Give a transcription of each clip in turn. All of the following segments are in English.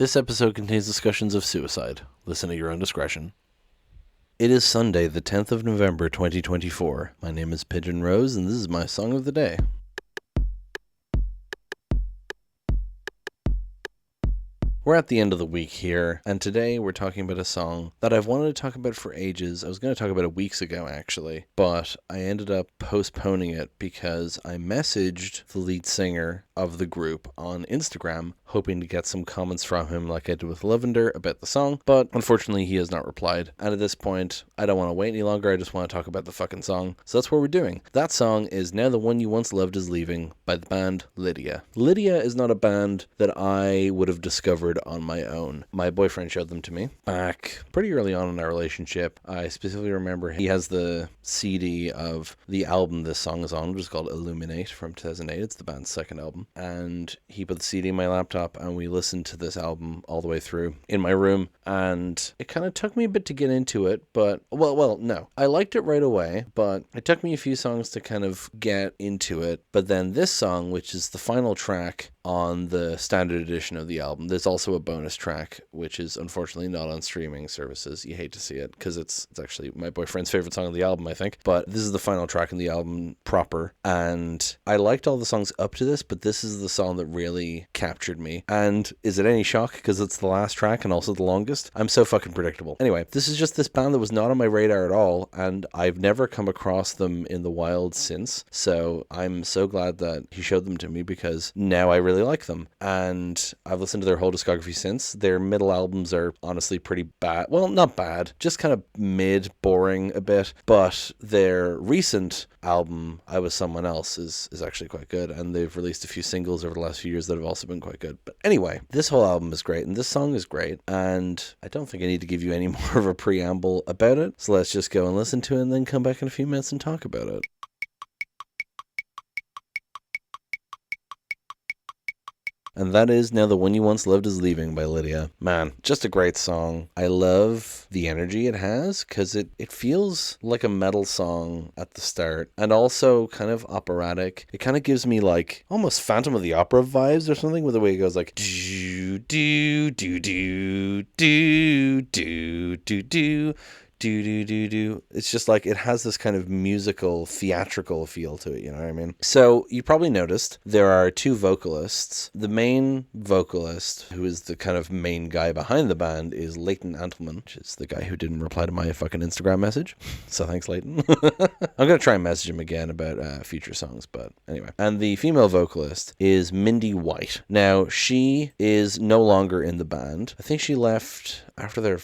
This episode contains discussions of suicide. Listen at your own discretion. It is Sunday, the 10th of November, 2024. My name is Pigeon Rose, and this is my song of the day. We're at the end of the week here, and today we're talking about a song that I've wanted to talk about for ages. I was going to talk about it weeks ago, actually, but I ended up postponing it because I messaged the lead singer of the group on Instagram, hoping to get some comments from him like I did with Lavender about the song, but unfortunately he has not replied. And at this point, I don't want to wait any longer. I just want to talk about the fucking song. So that's what we're doing. That song is Now the One You Once Loved Is Leaving by the band Lydia. Lydia is not a band that I would have discovered on my own. My boyfriend showed them to me back pretty early on in our relationship. I specifically remember he has the CD of the album this song is on, which is called Illuminate from 2008. It's the band's second album. And he put the CD in my laptop and we listened to this album all the way through in my room. And it kind of took me a bit to get into it, but no. I liked it right away, but it took me a few songs to kind of get into it. But then this song, which is the final track on the standard edition of the album, there's also a bonus track, which is unfortunately not on streaming services. You hate to see it because it's actually my boyfriend's favorite song of the album, I think. But this is the final track in the album proper. And I liked all the songs up to this, but this is the song that really captured me. And is it any shock because it's the last track and also the longest? I'm so fucking predictable. Anyway, this is just this band that was not on my radar at all, and I've never come across them in the wild since. So I'm so glad that he showed them to me because now I really like them. And I've listened to their whole discography since. Their middle albums are honestly pretty bad. Well, not bad, just kind of mid, boring a bit. But their recent album, I Was Someone Else, is actually quite good. And they've released a few singles over the last few years that have also been quite good. But anyway, this whole album is great and this song is great. And I don't think I need to give you any more of a preamble about it. So let's just go and listen to it and then come back in a few minutes and talk about it. And that is Now the One You Once Loved Is Leaving by Lydia. Man, just a great song. I love the energy it has because it feels like a metal song at the start and also kind of operatic. It kind of gives me like almost Phantom of the Opera vibes or something with the way it goes like do do do do do do do do. Do. It's just like it has this kind of musical, theatrical feel to it, you know what I mean? So you probably noticed there are two vocalists. The main vocalist, who is the kind of main guy behind the band, is Leighton Antleman, which is the guy who didn't reply to my fucking Instagram message. So thanks, Leighton. I'm going to try and message him again about future songs, but anyway. And the female vocalist is Mindy White. Now, she is no longer in the band. I think she left after their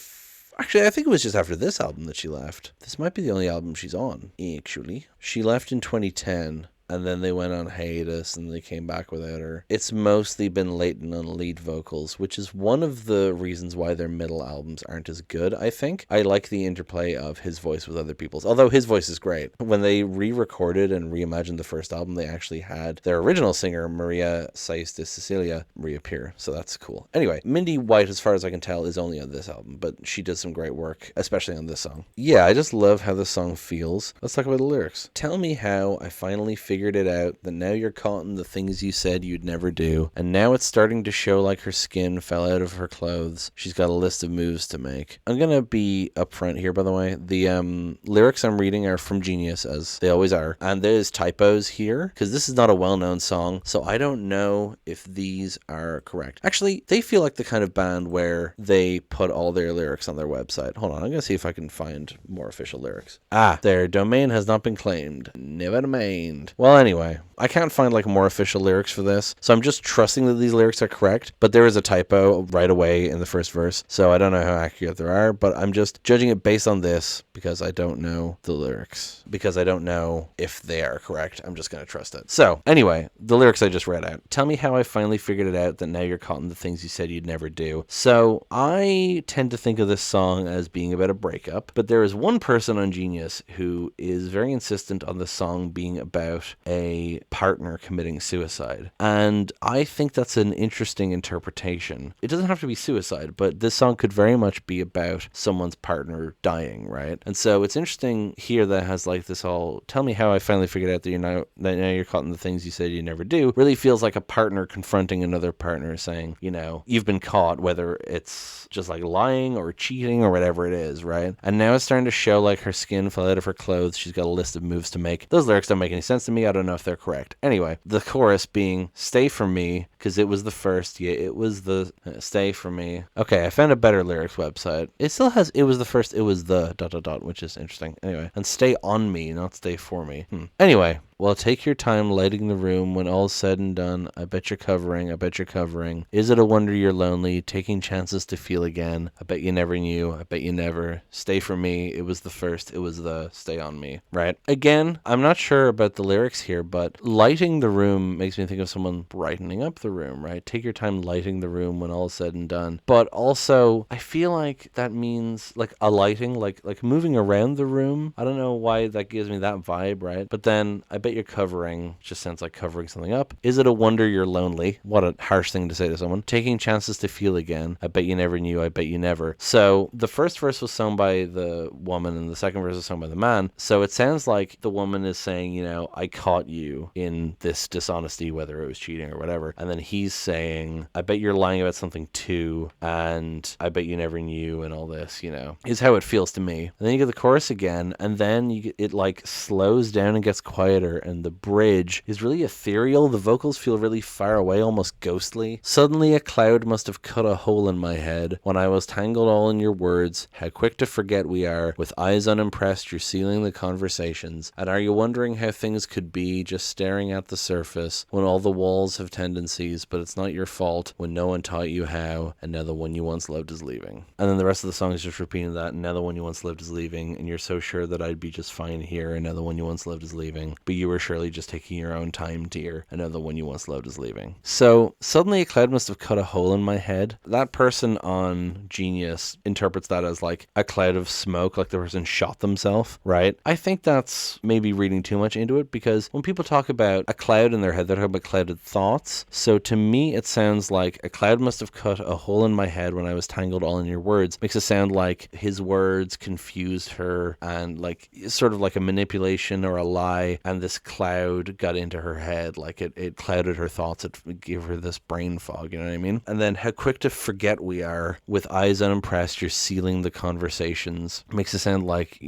Actually, I think it was just after this album that she left. This might be the only album she's on, actually. She left in 2010. And then they went on hiatus and they came back without her. It's mostly been Leighton on lead vocals, which is one of the reasons why their middle albums aren't as good, I think. I like the interplay of his voice with other people's, although his voice is great. When they re-recorded and reimagined the first album, they actually had their original singer, Maria Saiz de Cecilia, reappear. So that's cool. Anyway, Mindy White, as far as I can tell, is only on this album, but she did some great work, especially on this song. Yeah, I just love how this song feels. Let's talk about the lyrics. Tell me how I finally figured it out that now you're caught in the things you said you'd never do, and now it's starting to show like her skin fell out of her clothes. She's got a list of moves to make. I'm gonna be upfront here, by the way. The lyrics I'm reading are from Genius, as they always are, and there's typos here because this is not a well-known song, so I don't know if these are correct. Actually, they feel like the kind of band where they put all their lyrics on their website. Hold on, I'm gonna see if I can find more official lyrics. Their domain has not been claimed. Never mind. Well, anyway, I can't find like more official lyrics for this, so I'm just trusting that these lyrics are correct, but there is a typo right away in the first verse, so I don't know how accurate there are, but I'm just judging it based on this because I don't know the lyrics, because I don't know if they are correct. I'm just going to trust it. So anyway, the lyrics I just read out. Tell me how I finally figured it out that now you're caught in the things you said you'd never do. So I tend to think of this song as being about a breakup, but there is one person on Genius who is very insistent on the song being about a partner committing suicide. And I think that's an interesting interpretation. It doesn't have to be suicide, but this song could very much be about someone's partner dying, right? And so it's interesting here that it has like this whole, tell me how I finally figured out that now you're caught in the things you said you never do, really feels like a partner confronting another partner saying, you've been caught, whether it's just like lying or cheating or whatever it is, right? And now it's starting to show like her skin fell out of her clothes. She's got a list of moves to make. Those lyrics don't make any sense to me. I don't know if they're correct. Anyway, the chorus being, stay for me, because it was the first. Yeah, it was the stay for me. Okay, I found a better lyrics website. It still has, it was the first, it was the ... which is interesting. Anyway, and stay on me, not stay for me. Anyway, well, take your time lighting the room. When all's said and done, I bet you're covering. Is it a wonder you're lonely? Taking chances to feel again. I bet you never knew. I bet you never. Stay for me. It was the first. It was the stay on me. Right? Again, I'm not sure about the lyrics here, but lighting the room makes me think of someone brightening up the room, right? Take your time lighting the room when all is said and done. But also, I feel like that means like a lighting, like moving around the room. I don't know why that gives me that vibe, right? But then I bet you're covering, just sounds like covering something up. Is it a wonder you're lonely? What a harsh thing to say to someone. Taking chances to feel again. I bet you never knew. I bet you never. So the first verse was sung by the woman and the second verse was sung by the man. So it sounds like the woman is saying, I caught you in this dishonesty, whether it was cheating or whatever. And then he's saying, I bet you're lying about something too. And I bet you never knew and all this, is how it feels to me. And then you get the chorus again. And then it like slows down and gets quieter. And the bridge is really ethereal. The vocals feel really far away, almost ghostly. Suddenly a cloud must have cut a hole in my head when I was tangled all in your words. How quick to forget we are. With eyes unimpressed, you're sealing the conversations. And are you wondering how things could be, just staring at the surface when all the walls have tendencies, but it's not your fault when no one taught you how, and now the one you once loved is leaving. And then the rest of the song is just repeating that, and now the one you once loved is leaving, and you're so sure that I'd be just fine here, and now the one you once loved is leaving, but you were surely just taking your own time, dear, and now the one you once loved is leaving. So suddenly a cloud must have cut a hole in my head. That person on Genius interprets that as like a cloud of smoke, like the person shot themselves, right? I think that's maybe reading too much into it, because when people talk about a cloud in their head, they're talking about clouded thoughts. So to me, it sounds like a cloud must have cut a hole in my head when I was tangled all in your words. Makes it sound like his words confused her and like sort of like a manipulation or a lie, and this cloud got into her head, like it clouded her thoughts, it gave her this brain fog, you know what I mean? And then how quick to forget we are. With eyes unimpressed, you're sealing the conversations. Makes it sound like,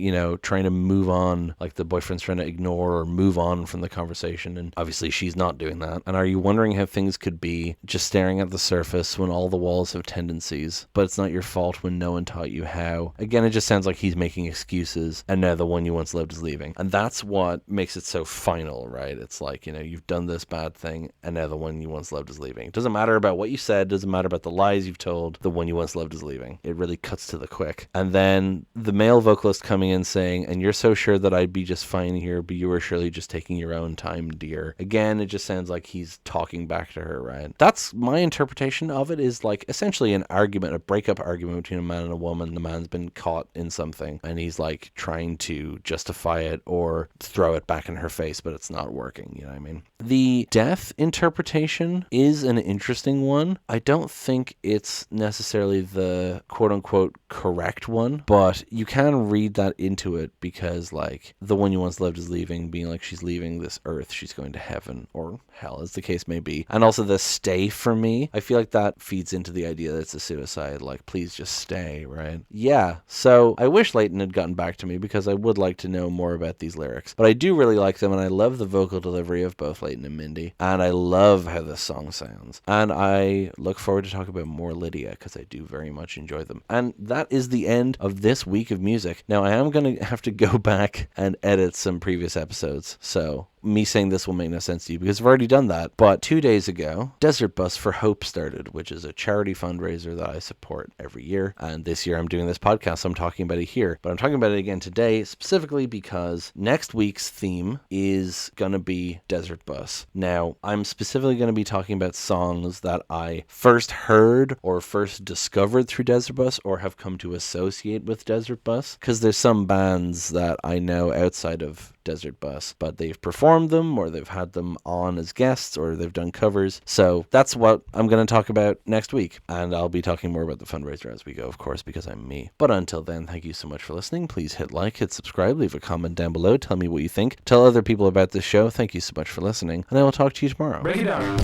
trying to move on, like the boyfriend's trying to ignore or move on from the conversation, and obviously she's not doing that. And are you wondering how things could be, just staring at the surface when all the walls have tendencies, but it's not your fault when no one taught you how. Again, it just sounds like he's making excuses, and now the one you once loved is leaving. And that's what makes it so final, right? It's like, you've done this bad thing, and now the one you once loved is leaving. It doesn't matter about what you said, doesn't matter about the lies you've told, the one you once loved is leaving. It really cuts to the quick. And then the male vocalist coming in saying, and you're so sure that I'd be just fine here, but you were surely just taking your own time, dear. Again, it just sounds like he's talking back to her, right? That's my interpretation of it, is like essentially an argument, a breakup argument between a man and a woman. The man's been caught in something, and he's like trying to justify it or throw it back in her face, but it's not working, you know what I mean? The death interpretation is an interesting one. I don't think it's necessarily the quote-unquote correct one, but you can read that into it, because like the one you once loved is leaving, being like she's leaving this earth, she's going to heaven or hell, as the case may be. And also the stay for me, I feel like that feeds into the idea that it's a suicide, like please just stay, right? Yeah, so I wish Leighton had gotten back to me, because I would like to know more about these lyrics, but I do really like them, and I love the vocal delivery of both Leighton and Mindy, and I love how this song sounds, and I look forward to talking about more Lydia, because I do very much enjoy them. And that is the end of this week of music. Now I am going to have to go back and edit some previous episodes, so me saying this will make no sense to you because I've already done that. But 2 days ago, Desert Bus for Hope started, which is a charity fundraiser that I support every year. And this year I'm doing this podcast, so I'm talking about it here. But I'm talking about it again today, specifically because next week's theme is going to be Desert Bus. Now, I'm specifically going to be talking about songs that I first heard or first discovered through Desert Bus or have come to associate with Desert Bus. Because there's some bands that I know outside of Desert Bus, but they've performed them, or they've had them on as guests, or they've done covers. So that's what I'm going to talk about next week, and I'll be talking more about the fundraiser as we go, of course, because I'm me. But until then, thank you so much for listening. Please hit like, hit subscribe, leave a comment down below, tell me what you think, tell other people about this show. Thank you so much for listening, and I will talk to you tomorrow. Break it down.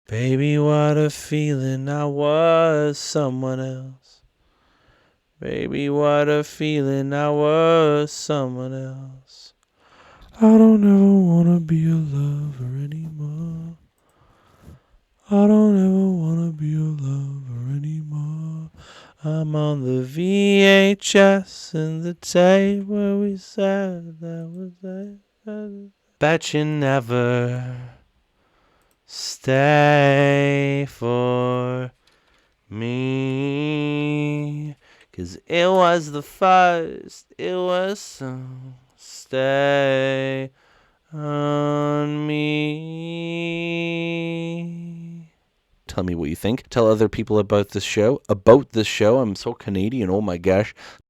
Baby, what a feeling, I was someone else. Baby, what a feeling, I was someone else. I don't ever wanna be a lover anymore. I don't ever wanna be a lover anymore. I'm on the VHS in the tape where we said that was it. Bet you never stay for me, 'cause it was the first, it was so stay on me. Tell me what you think. Tell other people about this show. I'm so Canadian, oh my gosh.